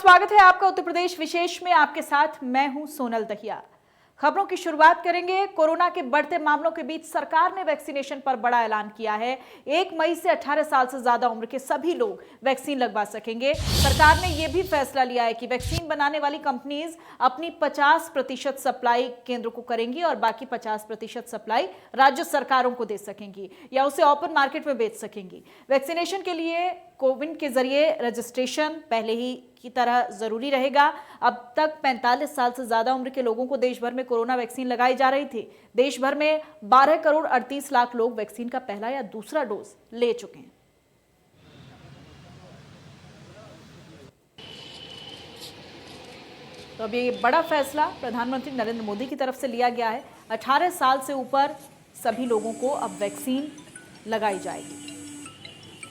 स्वागत है आपका उत्तर प्रदेश विशेष में। आपके साथ मैं हूं सोनल दहिया। खबरों की शुरुआत करेंगे। कोरोना के बढ़ते मामलों के बीच सरकार ने वैक्सीनेशन पर बड़ा ऐलान किया है। 1 मई से 18 साल से ज्यादा उम्र के सभी लोग वैक्सीन लगवा सकेंगे। सरकार ने यह भी फैसला लिया है कि वैक्सीन बनाने वाली कंपनीज अपनी 50% सप्लाई केंद्र को करेंगी और बाकी 50% सप्लाई राज्य सरकारों को दे सकेंगी या उसे ओपन मार्केट में बेच सकेंगी। वैक्सीनेशन के लिए कोविन के जरिए रजिस्ट्रेशन पहले ही की तरह जरूरी रहेगा। अब तक 45 साल से ज्यादा उम्र के लोगों को देश भर में कोरोना वैक्सीन लगाई जा रही थी। देश भर में 12 करोड़ 38 लाख लोग वैक्सीन का पहला या दूसरा डोज ले चुके हैं। तो अब ये बड़ा फैसला प्रधानमंत्री नरेंद्र मोदी की तरफ से लिया गया है। 18 साल से ऊपर सभी लोगों को अब वैक्सीन लगाई जाएगी।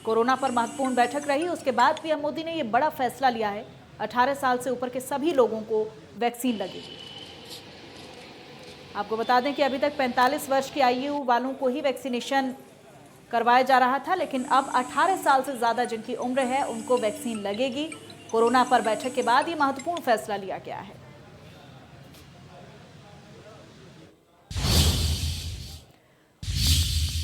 कोरोना पर महत्वपूर्ण बैठक रही, उसके बाद पीएम मोदी ने यह बड़ा फैसला लिया है। 18 साल से ऊपर के सभी लोगों को वैक्सीन लगेगी। आपको बता दें कि अभी तक 45 वर्ष की आयु वालों को ही वैक्सीनेशन करवाया जा रहा था, लेकिन अब 18 साल से ज्यादा जिनकी उम्र है उनको वैक्सीन लगेगी। कोरोना पर बैठक के बाद ये महत्वपूर्ण फैसला लिया गया है।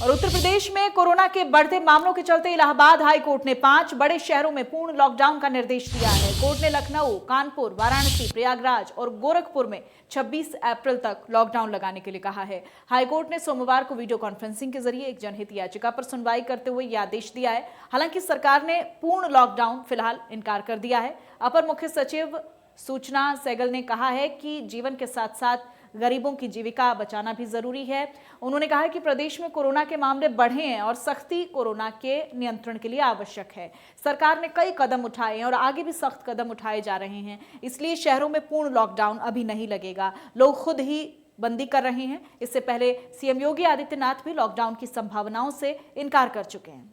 और उत्तर प्रदेश में कोरोना के बढ़ते मामलों के चलते इलाहाबाद हाई कोर्ट ने 5 बड़े शहरों में पूर्ण लॉकडाउन का निर्देश दिया है। कोर्ट ने लखनऊ, कानपुर, वाराणसी, प्रयागराज और गोरखपुर में 26 अप्रैल तक लॉकडाउन लगाने के लिए कहा है। हाईकोर्ट ने सोमवार को वीडियो कॉन्फ्रेंसिंग के जरिए एक जनहित याचिका पर सुनवाई करते हुए यह आदेश दिया है। हालांकि सरकार ने पूर्ण लॉकडाउन फिलहाल इनकार कर दिया है। अपर मुख्य सचिव सूचना सहगल ने कहा है कि जीवन के साथ साथ गरीबों की जीविका बचाना भी जरूरी है। उन्होंने कहा कि प्रदेश में कोरोना के मामले बढ़े हैं और सख्ती कोरोना के नियंत्रण के लिए आवश्यक है। सरकार ने कई कदम उठाए हैं और आगे भी सख्त कदम उठाए जा रहे हैं, इसलिए शहरों में पूर्ण लॉकडाउन अभी नहीं लगेगा। लोग खुद ही बंदी कर रहे हैं। इससे पहले सीएम योगी आदित्यनाथ भी लॉकडाउन की संभावनाओं से इनकार कर चुके हैं।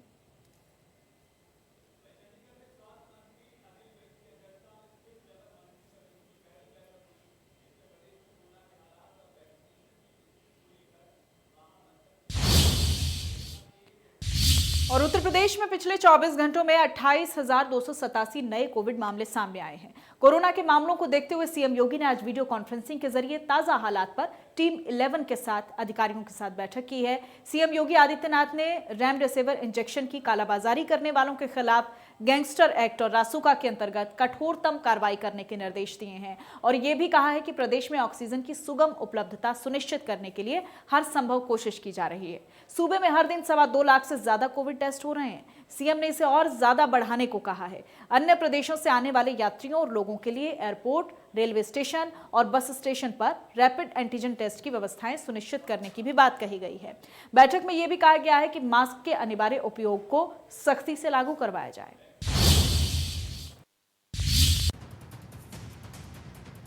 और उत्तर प्रदेश में पिछले 24 घंटों में 28,287 नए कोविड मामले सामने आए हैं। कोरोना के मामलों को देखते हुए सीएम योगी ने आज वीडियो कॉन्फ्रेंसिंग के जरिए ताजा हालात पर टीम 11 के साथ अधिकारियों के साथ बैठक की है। सीएम योगी आदित्यनाथ ने रेमडेसिविर इंजेक्शन की कालाबाजारी करने वालों के खिलाफ गैंगस्टर एक्ट और रासुका के अंतर्गत कठोरतम कार्रवाई करने के निर्देश दिए हैं और यह भी कहा है कि प्रदेश में ऑक्सीजन की सुगम उपलब्धता सुनिश्चित करने के लिए हर संभव कोशिश की जा रही है। सूबे में हर दिन 2.25 लाख से ज्यादा कोविड टेस्ट हो रहे हैं। सीएम ने इसे और ज्यादा बढ़ाने को कहा है। अन्य प्रदेशों से आने वाले यात्रियों और लोगों के लिए एयरपोर्ट, रेलवे स्टेशन और बस स्टेशन पर रैपिड एंटीजन टेस्ट की व्यवस्थाएं सुनिश्चित करने की भी बात कही गई है। बैठक में यह भी कहा गया है कि मास्क के अनिवार्य उपयोग को सख्ती से लागू करवाया जाए।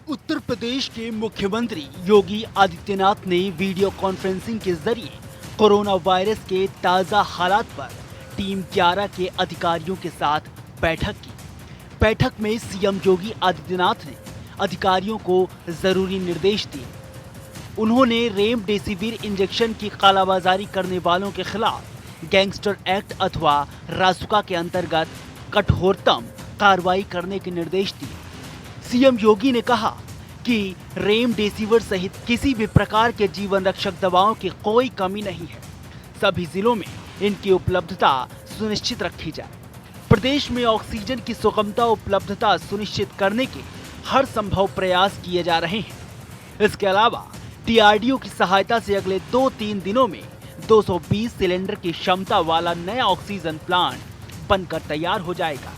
उत्तर प्रदेश के मुख्यमंत्री योगी आदित्यनाथ ने वीडियो कॉन्फ्रेंसिंग के जरिए कोरोना वायरस के ताजा हालात पर टीम 11 के अधिकारियों के साथ बैठक की। बैठक में सीएम योगी आदित्यनाथ ने अधिकारियों को जरूरी निर्देश दिए। उन्होंने रेमडेसिविर इंजेक्शन की कालाबाजारी करने वालों के खिलाफ गैंगस्टर एक्ट अथवा रासुका के अंतर्गत कठोरतम कार्रवाई करने के निर्देश दिए। सीएम योगी ने कहा कि रेमडेसिविर सहित किसी भी प्रकार के जीवन रक्षक दवाओं की कोई कमी नहीं है। सभी जिलों में इनकी उपलब्धता सुनिश्चित रखी जाए। प्रदेश में ऑक्सीजन की सुगमता उपलब्धता सुनिश्चित करने के हर संभव प्रयास किए जा रहे हैं। इसके अलावा डीआरडीओ की सहायता से अगले 2-3 दिनों में 220 सिलेंडर की क्षमता वाला नया ऑक्सीजन प्लांट बनकर तैयार हो जाएगा।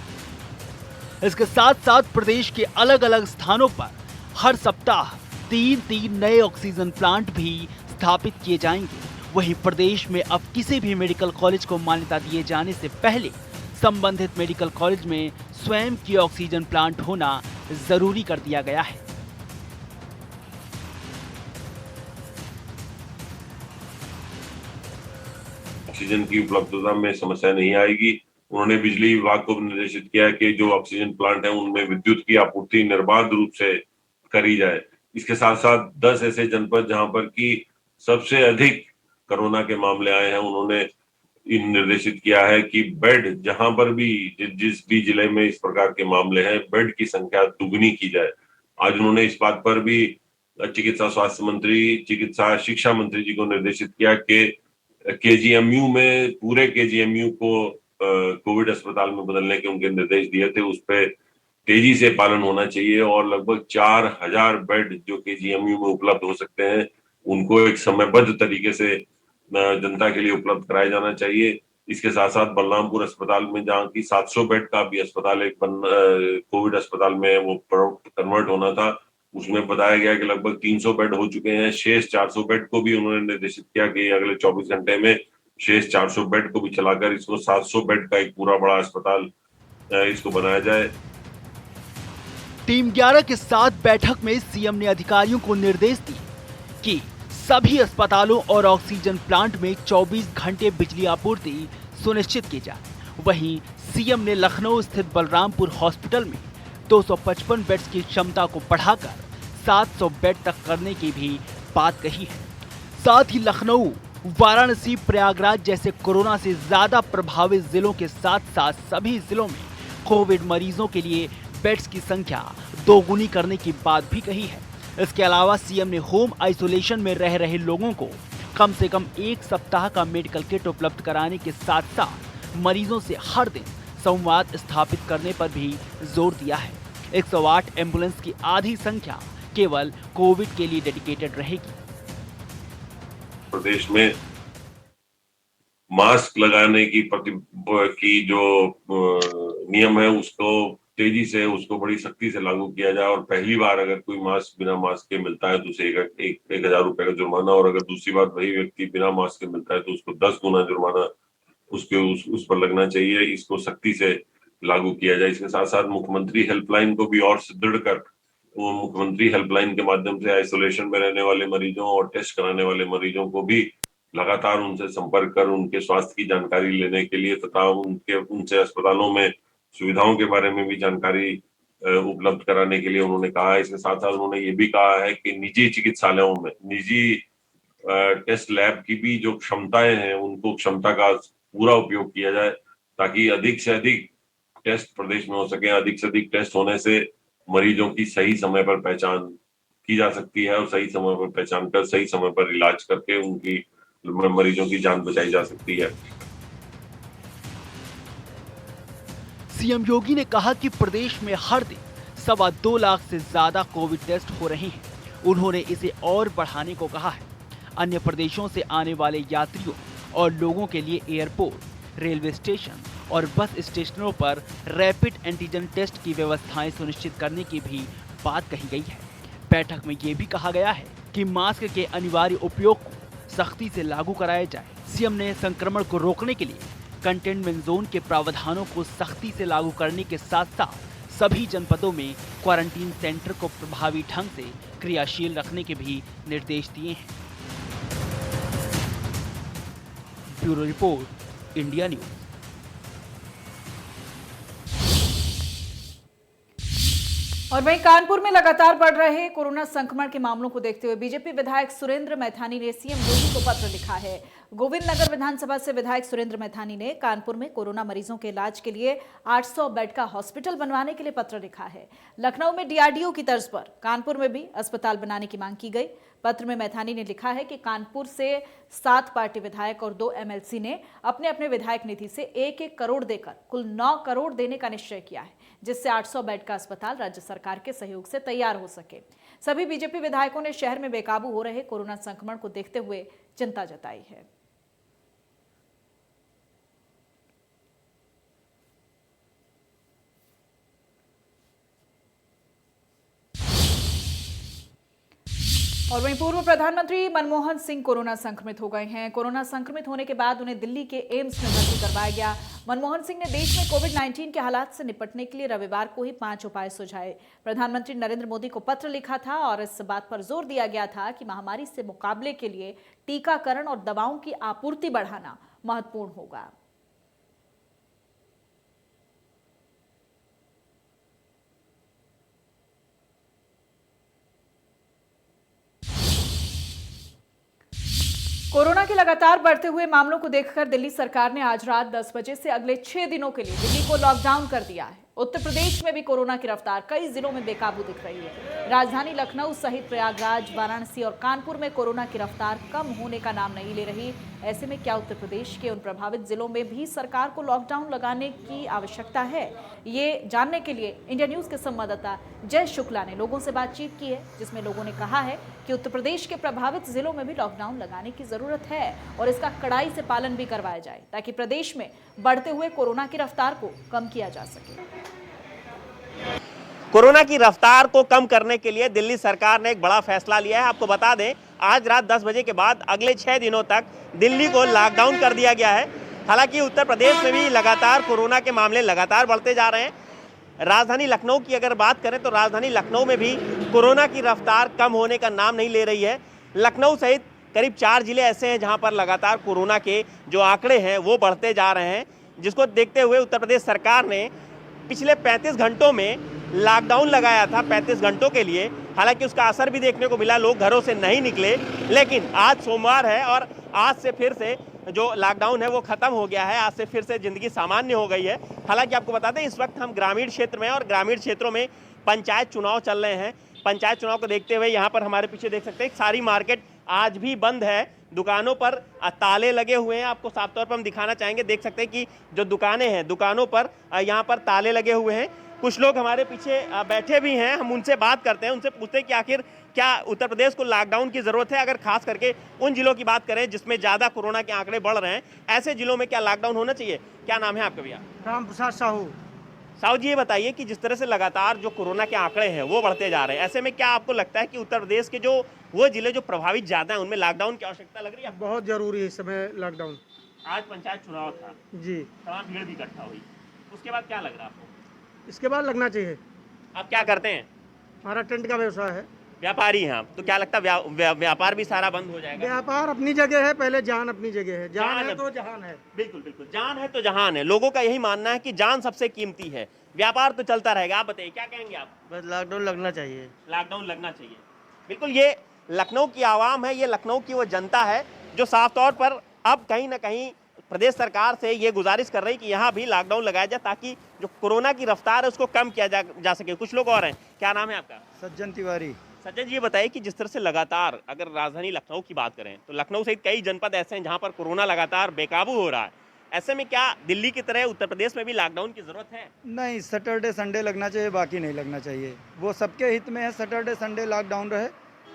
इसके साथ साथ प्रदेश के अलग अलग स्थानों पर हर सप्ताह 3 नए ऑक्सीजन प्लांट भी स्थापित किए जाएंगे। वहीं प्रदेश में अब किसी भी मेडिकल कॉलेज को मान्यता दिए जाने से पहले संबंधित मेडिकल कॉलेज में स्वयं की ऑक्सीजन प्लांट होना जरूरी कर दिया गया है। ऑक्सीजन की उपलब्धता में समस्या नहीं आएगी। उन्होंने बिजली विभाग को निर्देशित किया है कि जो ऑक्सीजन प्लांट है उनमें विद्युत की आपूर्ति निर्बाध रूप से करी जाए। इसके साथ साथ 10 ऐसे जनपद जहां पर की सबसे अधिक कोरोना के मामले आए हैं, उन्होंने निर्देशित किया है कि बेड जहां पर भी जिस भी जिले में इस प्रकार के मामले हैं, बेड की संख्या दुगनी की जाए। आज उन्होंने इस बात पर भी चिकित्सा स्वास्थ्य मंत्री, चिकित्सा शिक्षा मंत्री जी को निर्देशित किया कि केजीएमयू में पूरे केजीएमयू को कोविड अस्पताल में बदलने के उनके निर्देश दिए थे, उस पर तेजी से पालन होना चाहिए और लगभग 4000 बेड जो केजीएमयू में उपलब्ध हो सकते हैं, उनको एक समयबद्ध तरीके से जनता के लिए उपलब्ध कराया जाना चाहिए। इसके साथ साथ बलरामपुर अस्पताल में जहाँ की 700 बेड का भी अस्पताल एक कोविड अस्पताल में वो कन्वर्ट होना था, उसमें बताया गया कि लगभग 300 बेड हो चुके हैं। शेष 400 बेड को भी उन्होंने निर्देशित किया कि अगले 24 घंटे में शेष 400 बेड को भी चलाकर इसको 700 बेड का एक पूरा बड़ा अस्पताल इसको बनाया जाए। टीम 11 के साथ बैठक में सीएम ने अधिकारियों को निर्देश दिए कि सभी अस्पतालों और ऑक्सीजन प्लांट में 24 घंटे बिजली आपूर्ति सुनिश्चित की जाए। वहीं सीएम ने लखनऊ स्थित बलरामपुर हॉस्पिटल में 255 बेड्स की क्षमता को बढ़ाकर 700 बेड तक करने की भी बात कही है। साथ ही लखनऊ, वाराणसी, प्रयागराज जैसे कोरोना से ज्यादा प्रभावित जिलों के साथ साथ सभी जिलों में कोविड मरीजों के लिए बेड्स की संख्या दोगुनी करने की बात भी कही है। इसके अलावा सीएम ने होम आइसोलेशन में रह रहे लोगों को कम से कम 1 सप्ताह का मेडिकल किट उपलब्ध कराने के साथ साथ मरीजों से हर दिन संवाद स्थापित करने पर भी जोर दिया है। 108 एम्बुलेंस की आधी संख्या केवल कोविड के लिए डेडिकेटेड रहेगी। प्रदेश में मास्क लगाने की जो नियम है उसको तेजी से, उसको बड़ी सख्ती से लागू किया जाए और पहली बार अगर कोई मास्क बिना मास्क के मिलता है तो उसे 1000 रुपए का जुर्माना, और अगर दूसरी बार वही व्यक्ति बिना मास्क के मिलता है तो उसको 10 गुना जुर्माना उस पर लगना चाहिए। इसको सख्ती से लागू किया जाए। इसके साथ साथ मुख्यमंत्री हेल्पलाइन को भी और सुदृढ़ कर वो मुख्यमंत्री हेल्पलाइन के माध्यम से आइसोलेशन में रहने वाले मरीजों और टेस्ट कराने वाले मरीजों को भी लगातार उनसे संपर्क कर उनके स्वास्थ्य की जानकारी लेने के लिए तथा उनसे अस्पतालों में सुविधाओं के बारे में भी जानकारी उपलब्ध कराने के लिए उन्होंने कहा है। इसके साथ साथ उन्होंने ये भी कहा है कि निजी चिकित्सालयों में निजी टेस्ट लैब की भी जो क्षमताएं हैं उनको क्षमता का पूरा उपयोग किया जाए ताकि अधिक से अधिक टेस्ट प्रदेश में हो सके। अधिक से अधिक टेस्ट होने से मरीजों की सही समय पर पहचान की जा सकती है और सही समय पर पहचान कर सही समय पर इलाज करके उनकी मरीजों की जान बचाई जा सकती है। सीएम योगी ने कहा कि प्रदेश में हर दिन 2.25 लाख से ज्यादा कोविड टेस्ट हो रहे हैं। उन्होंने इसे और बढ़ाने को कहा है। अन्य प्रदेशों से आने वाले यात्रियों और लोगों के लिए एयरपोर्ट, रेलवे स्टेशन और बस स्टेशनों पर रैपिड एंटीजन टेस्ट की व्यवस्थाएं सुनिश्चित करने की भी बात कही गई है। बैठक में ये भी कहा गया है कि मास्क के अनिवार्य उपयोग को सख्ती से लागू कराया जाए। सीएम ने संक्रमण को रोकने के लिए कंटेनमेंट जोन के प्रावधानों को सख्ती से लागू करने के साथ साथ सभी जनपदों में क्वारंटीन सेंटर को प्रभावी ढंग से क्रियाशील रखने के भी निर्देश दिए हैं। Bureau report, India news. और वहीं कानपुर में लगातार बढ़ रहे कोरोना संक्रमण के मामलों को देखते हुए बीजेपी विधायक सुरेंद्र मैथानी ने सीएम योगी को पत्र लिखा है। गोविंद नगर विधानसभा से विधायक सुरेंद्र मैथानी ने कानपुर में कोरोना मरीजों के इलाज के लिए 800 बेड का हॉस्पिटल बनवाने के लिए पत्र लिखा है। लखनऊ में डीआरडीओ की तर्ज पर कानपुर में भी अस्पताल बनाने की मांग की गई। पत्र में मैथानी ने लिखा है कि कानपुर से 7 पार्टी विधायक और 2 एमएलसी ने अपने अपने विधायक निधि से 1-1 करोड़ देकर कुल 9 करोड़ देने का निश्चय किया है, जिससे 800 बेड का अस्पताल राज्य सरकार के सहयोग से तैयार हो सके। सभी बीजेपी विधायकों ने शहर में बेकाबू हो रहे कोरोना संक्रमण को देखते हुए चिंता जताई है। और वहीं पूर्व प्रधानमंत्री मनमोहन सिंह कोरोना संक्रमित हो गए हैं। कोरोना संक्रमित होने के बाद उन्हें दिल्ली के एम्स में भर्ती करवाया गया। मनमोहन सिंह ने देश में कोविड-19 के हालात से निपटने के लिए रविवार को ही 5 उपाय सुझाए। प्रधानमंत्री नरेंद्र मोदी को पत्र लिखा था और इस बात पर जोर दिया गया था कि महामारी से मुकाबले के लिए टीकाकरण और दवाओं की आपूर्ति बढ़ाना महत्वपूर्ण होगा। कोरोना के लगातार बढ़ते हुए मामलों को देखकर दिल्ली सरकार ने आज रात 10 बजे से अगले 6 दिनों के लिए दिल्ली को लॉकडाउन कर दिया है। उत्तर प्रदेश में भी कोरोना की रफ्तार कई जिलों में बेकाबू दिख रही है। राजधानी लखनऊ सहित प्रयागराज, वाराणसी और कानपुर में कोरोना की रफ्तार कम होने का नाम नहीं ले रही। ऐसे में क्या उत्तर प्रदेश के उन प्रभावित जिलों में भी सरकार को लॉकडाउन लगाने की आवश्यकता है? ये जानने के लिए इंडिया न्यूज के संवाददाता जय शुक्ला ने लोगों से बातचीत की है, जिसमें लोगों ने कहा है कि उत्तर प्रदेश के प्रभावित जिलों में भी लॉकडाउन लगाने की जरूरत है और इसका कड़ाई से पालन भी करवाया जाए ताकि प्रदेश में बढ़ते हुए कोरोना की रफ्तार को कम किया जा सके। कोरोना की रफ्तार को कम करने के लिए दिल्ली सरकार ने एक बड़ा फैसला लिया है। आपको बता दें, आज रात 10 बजे के बाद अगले 6 दिनों तक दिल्ली को लॉकडाउन कर दिया गया है। हालांकि उत्तर प्रदेश में भी लगातार कोरोना के मामले लगातार बढ़ते जा रहे हैं। राजधानी लखनऊ की अगर बात करें तो राजधानी लखनऊ में भी कोरोना की रफ्तार कम होने का नाम नहीं ले रही है। लखनऊ सहित करीब 4 जिले ऐसे हैं जहां पर लगातार कोरोना के जो आंकड़े हैं वो बढ़ते जा रहे हैं, जिसको देखते हुए उत्तर प्रदेश सरकार ने पिछले 35 घंटों में लॉकडाउन लगाया था 35 घंटों के लिए। हालांकि उसका असर भी देखने को मिला, लोग घरों से नहीं निकले। लेकिन आज सोमवार है और आज से फिर से जो लॉकडाउन है वो खत्म हो गया है। आज से फिर से जिंदगी सामान्य हो गई है। हालांकि आपको बता दें, इस वक्त हम ग्रामीण क्षेत्र में और ग्रामीण क्षेत्रों में पंचायत चुनाव चल रहे हैं। पंचायत चुनाव को देखते हुए यहाँ पर हमारे पीछे देख सकते हैं सारी मार्केट आज भी बंद है। दुकानों पर ताले लगे हुए हैं। आपको साफ तौर पर हम दिखाना चाहेंगे, देख सकते हैं कि जो दुकानें हैं, दुकानों पर यहाँ पर ताले लगे हुए हैं। कुछ लोग हमारे पीछे बैठे भी हैं, हम उनसे बात करते हैं, उनसे पूछते हैं कि आखिर क्या उत्तर प्रदेश को लॉकडाउन की ज़रूरत है। अगर खास करके उन जिलों की बात करें जिसमें ज़्यादा कोरोना के आंकड़े बढ़ रहे हैं, ऐसे जिलों में क्या लॉकडाउन होना चाहिए? क्या नाम है आपका भैया? राम प्रसाद साहू। साहू जी, ये बताइए कि जिस तरह से लगातार जो कोरोना के आंकड़े हैं वो बढ़ते जा रहे हैं, ऐसे में क्या आपको लगता है कि उत्तर प्रदेश के जो वो जिले जो प्रभावित ज़्यादा हैं उनमें लॉकडाउन की आवश्यकता लग रही है? बहुत जरूरी है इस समय लॉकडाउन। आज पंचायत चुनाव था जी, तमाम भीड़ भी इकट्ठा हुई, उसके बाद क्या लग रहा है आपको? इसके बाद लगना चाहिए। आप क्या करते हैं? हमारा टेंट का व्यवसाय है। व्यापारी हैं आप, तो क्या लगता है व्यापार भी सारा बंद हो जाएगा? व्यापार अपनी जगह है, पहले जान अपनी जगह है। जान है तो जहान है। बिल्कुल बिल्कुल, जान है तो जहान है। लोगों का यही मानना है कि जान सबसे कीमती है, व्यापार तो चलता रहेगा। आप बताइए, क्या कहेंगे आप? बस लॉकडाउन लगना चाहिए। लॉकडाउन लगना चाहिए, बिल्कुल। ये लखनऊ की आवाम है, ये लखनऊ की वो जनता है जो साफ तौर पर अब कहीं ना कहीं प्रदेश सरकार से ये गुजारिश कर रही कि यहाँ भी लॉकडाउन लगाया जाए ताकि जो कोरोना की रफ्तार है उसको कम किया जा सके। कुछ लोग और हैं, क्या नाम है आपका? सज्जन तिवारी। सज्जन जी, ये बताइए कि जिस तरह से लगातार अगर राजधानी लखनऊ की बात करें तो लखनऊ सहित कई जनपद ऐसे हैं जहाँ पर कोरोना लगातार बेकाबू हो रहा है। ऐसे में क्या दिल्ली की तरह उत्तर प्रदेश में भी लॉकडाउन की जरूरत है? नहीं, सैटरडे संडे लगना चाहिए, बाकी नहीं लगना चाहिए। वो सबके हित में है, सैटरडे संडे लॉकडाउन रहे,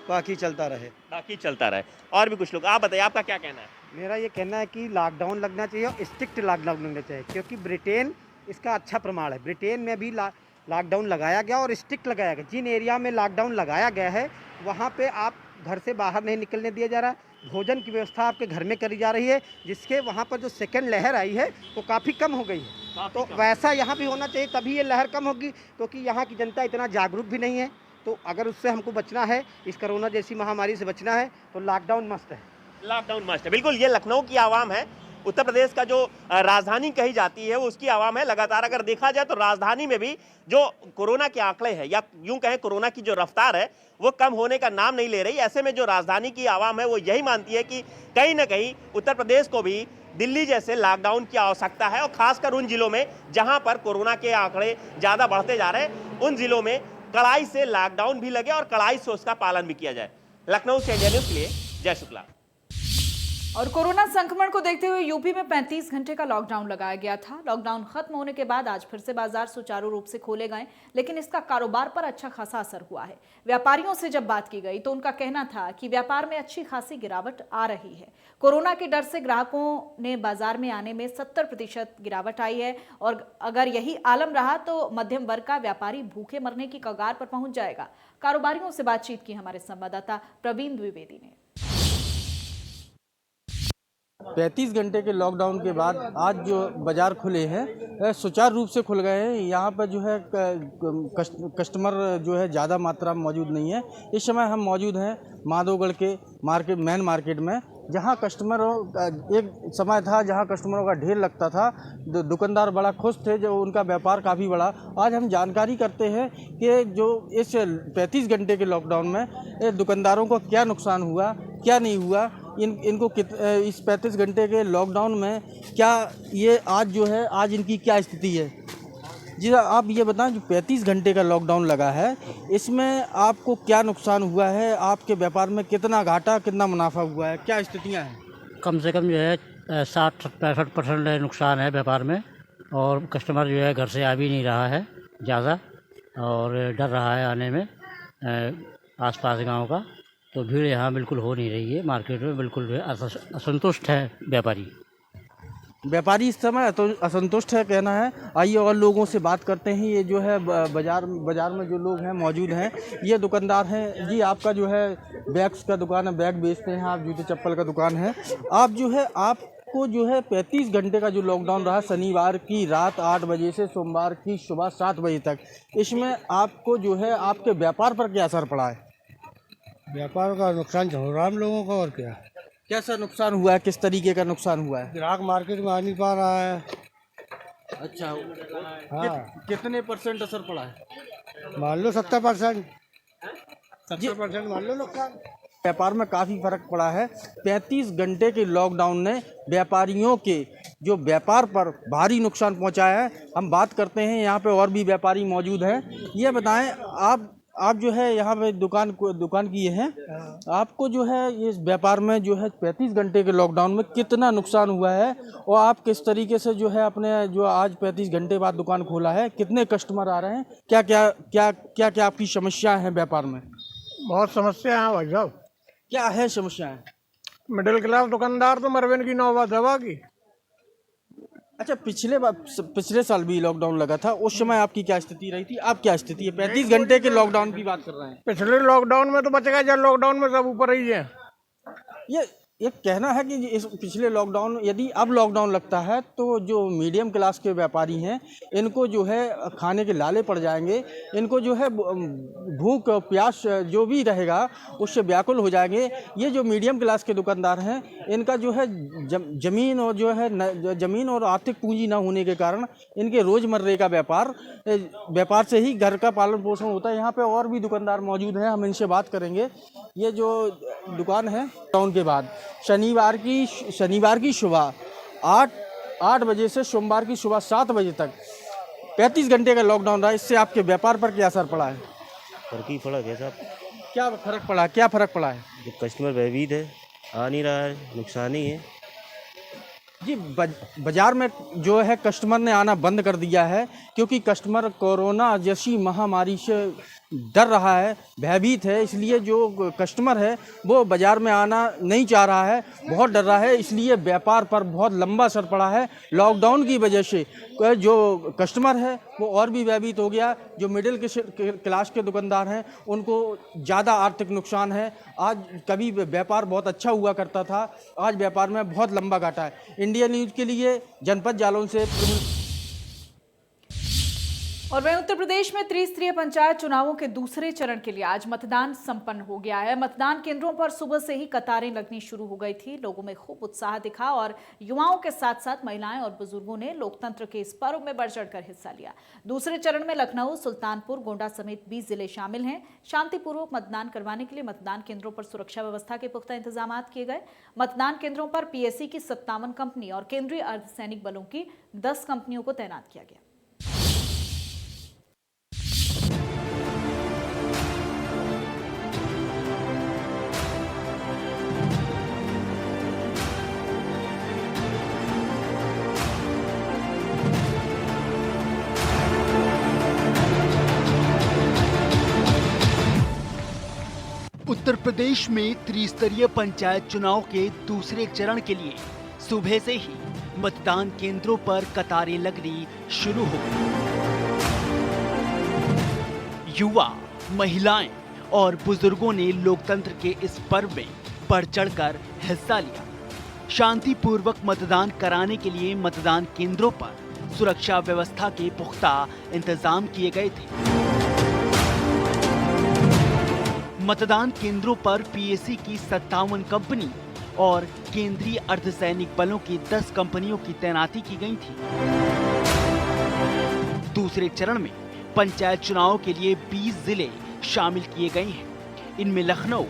बाकी चलता रहे। बाकी चलता रहे। और भी कुछ लोग, आप बताइए, आपका क्या कहना है? मेरा ये कहना है कि लॉकडाउन लगना चाहिए और स्ट्रिक्ट लॉकडाउन लगना चाहिए, क्योंकि ब्रिटेन इसका अच्छा प्रमाण है। ब्रिटेन में भी लॉकडाउन लगाया गया और स्ट्रिक्ट लगाया गया। जिन एरिया में लॉकडाउन लगाया गया है वहाँ पे आप घर से बाहर नहीं निकलने दिया जा रहा है। भोजन की व्यवस्था आपके घर में करी जा रही है, जिसके वहाँ पर जो सेकेंड लहर आई है वो काफ़ी कम हो गई है। तो वैसा यहाँ भी होना चाहिए, तभी ये लहर कम होगी, क्योंकि यहाँ की जनता इतना जागरूक भी नहीं है। तो अगर उससे हमको बचना है, इस कोरोना जैसी महामारी से बचना है, तो लॉकडाउन मस्त है। लॉकडाउन मस्ट है, बिल्कुल। ये लखनऊ की आवाम है, उत्तर प्रदेश का जो राजधानी कही जाती है वो उसकी आवाम है। लगातार अगर देखा जाए तो राजधानी में भी जो कोरोना के आंकड़े हैं या यूं कहें कोरोना की जो रफ्तार है वो कम होने का नाम नहीं ले रही। ऐसे में जो राजधानी की आवाम है वो यही मानती है कि कहीं ना कहीं उत्तर प्रदेश को भी दिल्ली जैसे लॉकडाउन की आवश्यकता है, और खासकर उन जिलों में जहां पर कोरोना के आंकड़े ज़्यादा बढ़ते जा रहे हैं, उन जिलों में कड़ाई से लॉकडाउन भी लगे और कड़ाई से उसका पालन भी किया जाए। लखनऊ से इंडिया न्यूज़ के लिए जय शुक्ला। और कोरोना संक्रमण को देखते हुए यूपी में 35 घंटे का लॉकडाउन लगाया गया था। लॉकडाउन खत्म होने के बाद आज फिर से बाजार सुचारू रूप से खोले गए, लेकिन इसका कारोबार पर अच्छा खासा असर हुआ है। व्यापारियों से जब बात की गई तो उनका कहना था कि व्यापार में अच्छी खासी गिरावट आ रही है। कोरोना के डर से ग्राहकों ने बाजार में आने में 70% गिरावट आई है, और अगर यही आलम रहा तो मध्यम वर्ग का व्यापारी भूखे मरने की कगार पर पहुंच जाएगा। कारोबारियों से बातचीत की हमारे संवाददाता प्रवीण द्विवेदी ने। 35 घंटे के लॉकडाउन के बाद आज जो बाज़ार खुले हैं सुचारू रूप से खुल गए हैं। यहाँ पर जो है कस्टमर जो है ज़्यादा मात्रा में मौजूद नहीं है। इस समय हम मौजूद हैं माधवगढ़ के मेन मार्केट में, जहाँ एक समय था जहाँ कस्टमरों का ढेर लगता था। दुकानदार बड़ा खुश थे, जो उनका व्यापार काफ़ी बड़ा। आज हम जानकारी करते हैं कि जो इस 35 घंटे के लॉकडाउन में दुकानदारों को क्या नुकसान हुआ, क्या नहीं हुआ, इनको इस 35 घंटे के लॉकडाउन में क्या ये आज जो है आज इनकी क्या स्थिति है? जी आप ये बताएं, जो 35 घंटे का लॉकडाउन लगा है इसमें आपको क्या नुकसान हुआ है? आपके व्यापार में कितना घाटा कितना मुनाफा हुआ है? क्या स्थितियाँ हैं? कम से कम जो है 60-65% नुकसान है व्यापार में, और कस्टमर जो है घर से आ भी नहीं रहा है ज़्यादा, और डर रहा है आने में आसपास गांव का। तो भीड़ यहाँ बिल्कुल हो नहीं रही है मार्केट में, बिल्कुल जो है असंतुष्ट है व्यापारी इस समय तो असंतुष्ट है कहना है। आइए और लोगों से बात करते हैं। ये जो है बाजार में जो लोग हैं मौजूद हैं, ये दुकानदार हैं। जी आपका जो है बैग्स का दुकान है, बैग बेचते हैं आप, जूते चप्पल का दुकान है आप, जो है आपको जो है 35 घंटे का जो लॉकडाउन रहा, शनिवार की रात 8 बजे से सोमवार की सुबह 7 बजे तक, इसमें आपको जो है आपके व्यापार पर क्या असर पड़ा है? व्यापार का नुकसान हो रहा है हम लोगों को, और क्या। कैसा नुकसान हुआ है? किस तरीके का नुकसान हुआ है? ग्राहक मार्केट में आ नहीं पा रहा है। अच्छा, हाँ। कितने % असर पड़ा है? मान लो 70%। 70% मान लो नुकसान। व्यापार में काफ़ी फर्क पड़ा है। 35 घंटे के लॉकडाउन ने व्यापारियों के जो व्यापार पर भारी नुकसान पहुंचाया है। हम बात करते हैं, यहाँ पे और भी व्यापारी मौजूद हैं। ये बताएं, आप जो है यहाँ पे दुकान किए हैं, आपको जो है ये व्यापार में जो है 35 घंटे के लॉकडाउन में कितना नुकसान हुआ है, और आप किस तरीके से जो है अपने जो आज 35 घंटे बाद दुकान खोला है, कितने कस्टमर आ रहे हैं, क्या आपकी समस्याएं हैं व्यापार में? बहुत समस्या है भाई साहब। क्या है समस्याएं? मिडिल क्लास दुकानदार तो मरवेन की नौबत दवा की। अच्छा, पिछले साल भी लॉकडाउन लगा था, उस समय आपकी क्या स्थिति रही थी? आप क्या स्थिति है? 35 घंटे के लॉकडाउन की बात कर रहे हैं। पिछले लॉकडाउन में तो बच गया, जब लॉकडाउन में सब ऊपर ही है। ये कहना है कि इस पिछले लॉकडाउन, यदि अब लॉकडाउन लगता है तो जो मीडियम क्लास के व्यापारी हैं इनको जो है खाने के लाले पड़ जाएंगे, इनको जो है भूख प्यास जो भी रहेगा उससे व्याकुल हो जाएंगे। ये जो मीडियम क्लास के दुकानदार हैं इनका जो है ज़मीन और आर्थिक पूंजी ना होने के कारण इनके रोज़मर्रे का व्यापार से ही घर का पालन पोषण होता है। यहाँ पे और भी दुकानदार मौजूद हैं, हम इनसे बात करेंगे। ये जो दुकान है लॉकडाउन के बाद शनिवार की सुबह 8 बजे से सोमवार की सुबह 7 बजे तक 35 घंटे का लॉकडाउन रहा, इससे आपके व्यापार पर क्या असर पड़ा है? फर्क ही पड़ा है साहब। क्या फर्क पड़ा है? जो कस्टमर भयभीत है, आ नहीं रहा है, नुकसान ही है जी। बाजार में जो है कस्टमर ने आना बंद कर दिया है, क्योंकि कस्टमर कोरोना जैसी महामारी से डर रहा है, भयभीत है, इसलिए जो कस्टमर है वो बाज़ार में आना नहीं चाह रहा है, बहुत डर रहा है, इसलिए व्यापार पर बहुत लंबा असर पड़ा है। लॉकडाउन की वजह से जो कस्टमर है वो और भी भयभीत हो गया। जो मिडिल क्लास के दुकानदार हैं उनको ज़्यादा आर्थिक नुकसान है। आज कभी व्यापार बहुत अच्छा हुआ करता था, आज व्यापार में बहुत लंबा घाटा है। इंडिया न्यूज़ के लिए जनपद जालौन से। और वहीं उत्तर प्रदेश में त्रिस्तरीय पंचायत चुनावों के दूसरे चरण के लिए आज मतदान संपन्न हो गया है। मतदान केंद्रों पर सुबह से ही कतारें लगनी शुरू हो गई थी। लोगों में खूब उत्साह दिखा और युवाओं के साथ साथ महिलाएं और बुजुर्गों ने लोकतंत्र के इस पर्व में बढ़ चढ़कर हिस्सा लिया। दूसरे चरण में लखनऊ, सुल्तानपुर, गोंडा समेत 20 जिले शामिल हैं। शांतिपूर्वक मतदान करवाने के लिए मतदान केंद्रों पर सुरक्षा व्यवस्था के पुख्ता इंतजाम किए गए। मतदान केंद्रों पर पीएससी की 57 कंपनी और केंद्रीय अर्धसैनिक बलों की 10 कंपनियों को तैनात किया गया। उत्तर प्रदेश में त्रिस्तरीय पंचायत चुनाव के दूसरे चरण के लिए सुबह से ही मतदान केंद्रों पर कतारें लगनी शुरू हो गई। युवा, महिलाएं और बुजुर्गों ने लोकतंत्र के इस पर्व में बढ़ चढ़कर हिस्सा लिया। शांतिपूर्वक मतदान कराने के लिए मतदान केंद्रों पर सुरक्षा व्यवस्था के पुख्ता इंतजाम किए गए थे। मतदान केंद्रों पर पीएससी की 57 कंपनी और केंद्रीय अर्धसैनिक बलों की 10 कंपनियों की तैनाती की गई थी। दूसरे चरण में पंचायत चुनाव के लिए 20 जिले शामिल किए गए हैं। इनमें लखनऊ,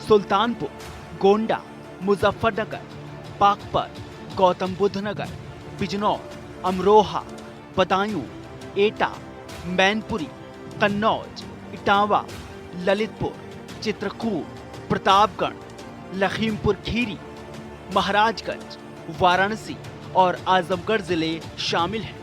सुल्तानपुर, गोंडा, मुजफ्फरनगर, बागपत, गौतम बुद्ध नगर, बिजनौर, अमरोहा, बदायूं, एटा, मैनपुरी, कन्नौज, इटावा, ललितपुर, चित्रकूट, प्रतापगढ़, लखीमपुर खीरी, महाराजगंज, वाराणसी और आजमगढ़ जिले शामिल हैं।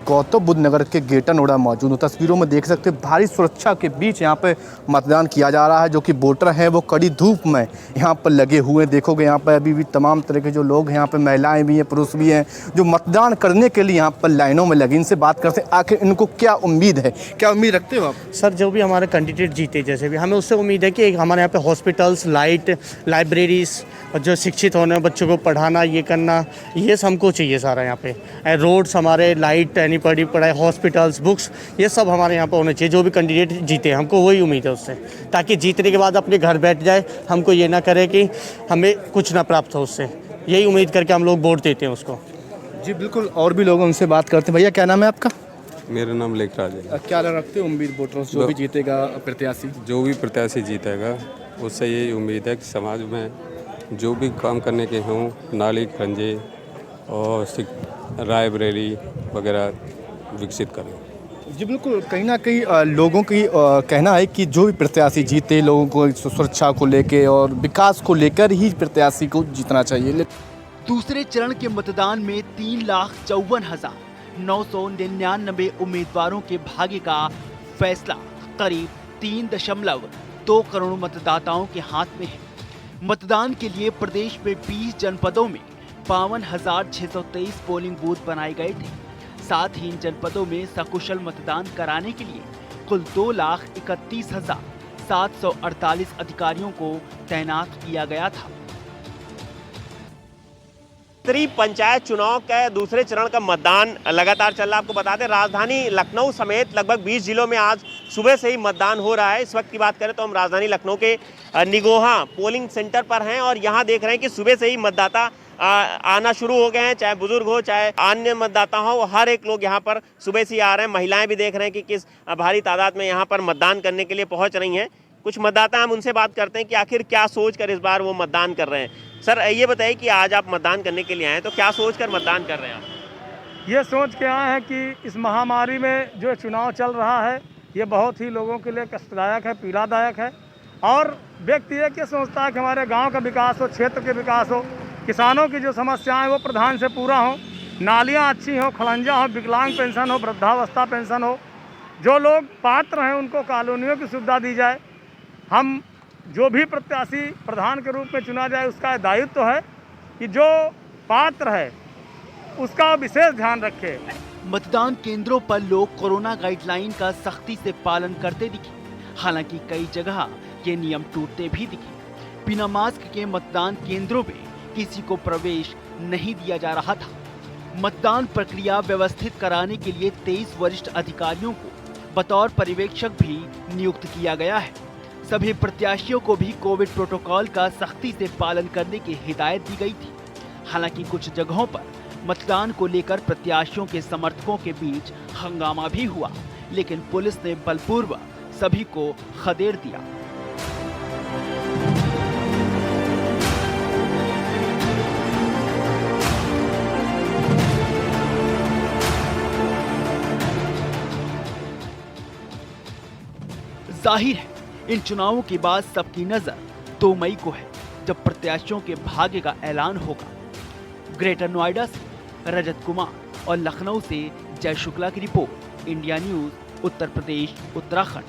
गौतम बुद्ध नगर के गेटा नोड़ा मौजूद हूँ। तस्वीरों में देख सकते हैं भारी सुरक्षा के बीच यहाँ पे मतदान किया जा रहा है। जो कि वोटर हैं वो कड़ी धूप में यहाँ पर लगे हुए हैं। देखोगे यहाँ पर अभी भी तमाम तरह के जो लोग हैं, यहाँ पे महिलाएं भी हैं, पुरुष भी हैं, जो मतदान करने के लिए यहाँ पर लाइनों में लगे। इनसे बात करते हैं, आखिर इनको क्या उम्मीद है, क्या उम्मीद रखते हो आप? सर, जो भी हमारे कैंडिडेट जीते, जैसे भी हमें उससे उम्मीद है कि हमारे यहाँ पे हॉस्पिटल्स, लाइट, लाइब्रेरीज और जो शिक्षित होने बच्चों को पढ़ाना, ये करना, ये हमको चाहिए सारा यहाँ पे। रोड्स हमारे, लाइट, पढ़ी पढ़ाई, हॉस्पिटल्स, बुक्स, ये सब हमारे यहाँ पर होने चाहिए। जो भी कैंडिडेट जीते, हमको वही उम्मीद है उससे, ताकि जीतने के बाद अपने घर बैठ जाए, हमको ये ना करे कि हमें कुछ ना प्राप्त हो उससे। यही उम्मीद करके हम लोग वोट देते हैं उसको। जी बिल्कुल, और भी लोग उनसे बात करते हैं। भैया क्या नाम है आपका? मेरा नाम लेखराज है। क्या रखते हो उम्मीद वोटर्स, जो भी जीतेगा प्रत्याशी? जो भी प्रत्याशी जीतेगा उससे यही उम्मीद है कि समाज में जो भी काम करने के हों, नाली, खंजे और लाइब्रेरी वगैरह विकसित करें। जी बिल्कुल, कहीं ना कहीं लोगों की कहना है कि जो भी प्रत्याशी जीते, लोगों को सुरक्षा को लेके और विकास को लेकर ही प्रत्याशी को जीतना चाहिए। दूसरे चरण के मतदान में 3,54,999 उम्मीदवारों के भाग्य का फैसला करीब 3.2 करोड़ मतदाताओं के हाथ में है। मतदान के लिए प्रदेश में 20 जनपदों में 52,623 पोलिंग बूथ बनाए गए थे। साथ ही इन जनपदों में सकुशल मतदान कराने के लिए कुल 2,31,748 अधिकारियों को तैनात किया गया था। त्रि पंचायत चुनाव का दूसरे चरण का मतदान लगातार चल रहा है। आपको बता दें, राजधानी लखनऊ समेत लगभग 20 जिलों में आज सुबह से ही मतदान हो रहा है। इस वक्त की बात करें तो हम राजधानी लखनऊ के निगोहा पोलिंग सेंटर पर हैं और यहाँ देख रहे हैं कि सुबह से ही मतदाता आना शुरू हो गए हैं। चाहे बुजुर्ग हो, चाहे अन्य मतदाता हो, हर एक लोग यहाँ पर सुबह से ही आ रहे हैं। महिलाएं भी देख रहे हैं कि किस भारी तादाद में यहाँ पर मतदान करने के लिए पहुँच रही हैं। कुछ मतदाता, हम उनसे बात करते हैं कि आखिर क्या सोच कर इस बार वो मतदान कर रहे हैं। सर, ये बताइए कि आज आप मतदान करने के लिए आए हैं, तो क्या सोच कर मतदान कर रहे हैं आप? ये सोच के आए हैं कि इस महामारी में जो चुनाव चल रहा है, ये बहुत ही लोगों के लिए कष्टदायक है, पीड़ादायक है। और व्यक्ति ये क्या सोचता है कि हमारे गांव का विकास हो, क्षेत्र के विकास हो, किसानों की जो समस्याएं वो प्रधान से पूरा हो, नालियां अच्छी हो, खड़ंजा हो, विकलांग पेंशन हो, वृद्धावस्था पेंशन हो, जो लोग पात्र हैं उनको कॉलोनियों की सुविधा दी जाए। हम जो भी प्रत्याशी प्रधान के रूप में चुना जाए, उसका दायित्व तो है कि जो पात्र है उसका विशेष ध्यान रखे। मतदान केंद्रों पर लोग कोरोना गाइडलाइन का सख्ती से पालन करते दिखे। हालांकि कई जगह ये नियम टूटते भी दिखे। बिना मास्क के मतदान केंद्रों में किसी को प्रवेश नहीं दिया जा रहा था। मतदान प्रक्रिया व्यवस्थित कराने के लिए 23 वरिष्ठ अधिकारियों को बतौर पर्यवेक्षक भी नियुक्त किया गया है। सभी प्रत्याशियों को भी कोविड प्रोटोकॉल का सख्ती से पालन करने की हिदायत दी गई थी। हालांकि कुछ जगहों पर मतदान को लेकर प्रत्याशियों के समर्थकों के बीच हंगामा भी हुआ, लेकिन पुलिस ने बलपूर्वक सभी को खदेड़ दिया। जाहिर है, इन चुनावों के बाद सबकी नजर 2 मई को है, जब प्रत्याशियों के भाग्य का ऐलान होगा। ग्रेटर नोएडा से रजत कुमार और लखनऊ से जय शुक्ला की report, India news, Uttar Pradesh, Uttarakhand.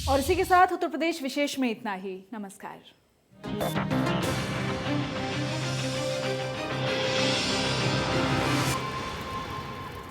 और इसी के साथ उत्तर प्रदेश विशेष में इतना ही। नमस्कार।